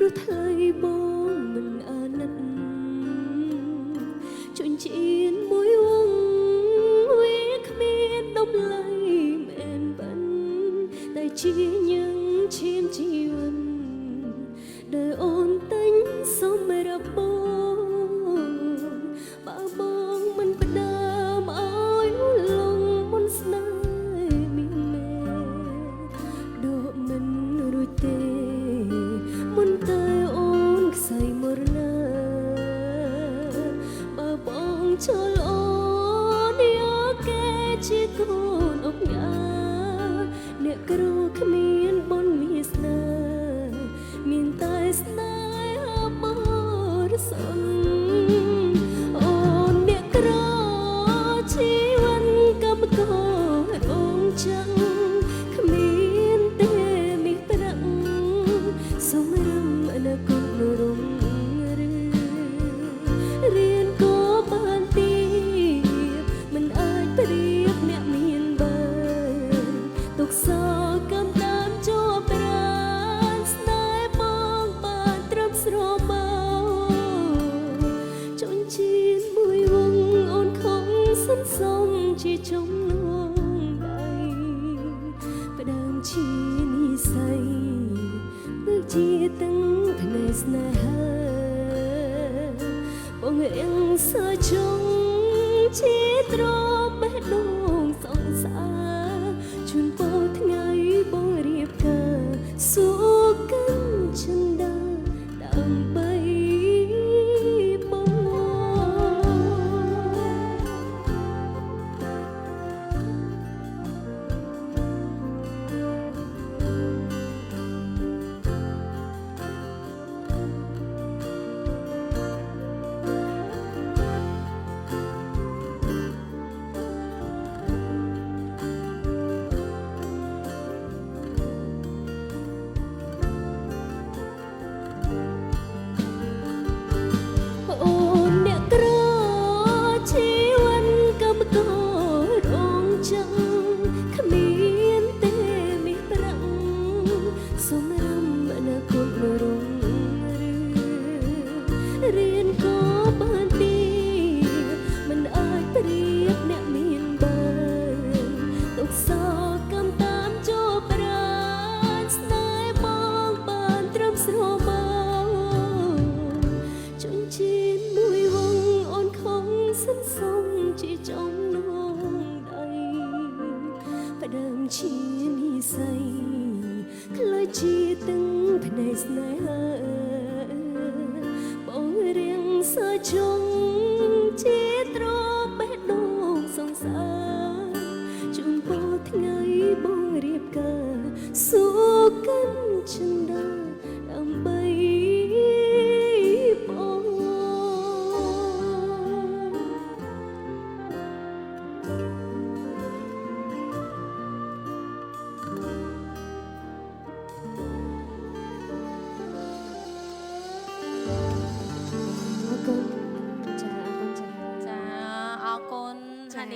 ព្រោះថ្លៃបងមិនអាណិតជួញជៀនមួយវងវាគ្មានតម្លៃមែនបិនតែជាញឹងឈាមជីវិតដែលអូនតែងសម្រាប់បងបើបងមិនផ្ដើមឲ្យលងមុនស្នេហ៍មានមែដកមិនរួចទេមុនតែអូនខ្សែមរណាបើបងឈលអូនយកគេជាកូនអុកញ៉ាអ្នកគ្រូគ្មានបុណ្យវាសនាមានតែស្នេហាបរិសុទ្ធអូនអ្នកក្រជីវិតកម្មកររងចាំងគ្មានទេមីប្រាក់សម្រាប់អនាគតរងរៀនក៏បានទីមិនអាចប្រៀបអ្នកមានបើទុកសោកម្មតាមជាប់ប្រានស្នេហ៍បងបានត្រឹមស្រមោចុញជៀនមួយវងអូនខំសន្សំជាចំណងដៃផ្ដើមជានិស័យដូចជាទាំងភ្នែកស្នេហាបងរៀងសើចង់ជាទ្របេះដូងសង្សារជូនពរថ្ងៃបងរៀបការសុកិនចិនដាដើម្បីបងអូនអ្នកក្រជីវិតកម្មកររងចាំងគ្មានទេមីប្រាក់សម្រាប់អនាគតរងរៀនក៏បានទីមិនអាចប្រៀបអ្នកមានបើទុកសោកម្មតាមជាប់ប្រានស្នេហ៍បងបានត្រឹមស្រមោជុញជៀនមួយវងអូនខំសន្សំជាចំណងដៃផ្ដើមជានិស័យក្លាយជាទាំងភ្នែកស្នេហាបងរៀងសើចង់ជាទ្របេះដូងសង្សារជូនពរថ្ងៃបងរៀបការសុកិនចិន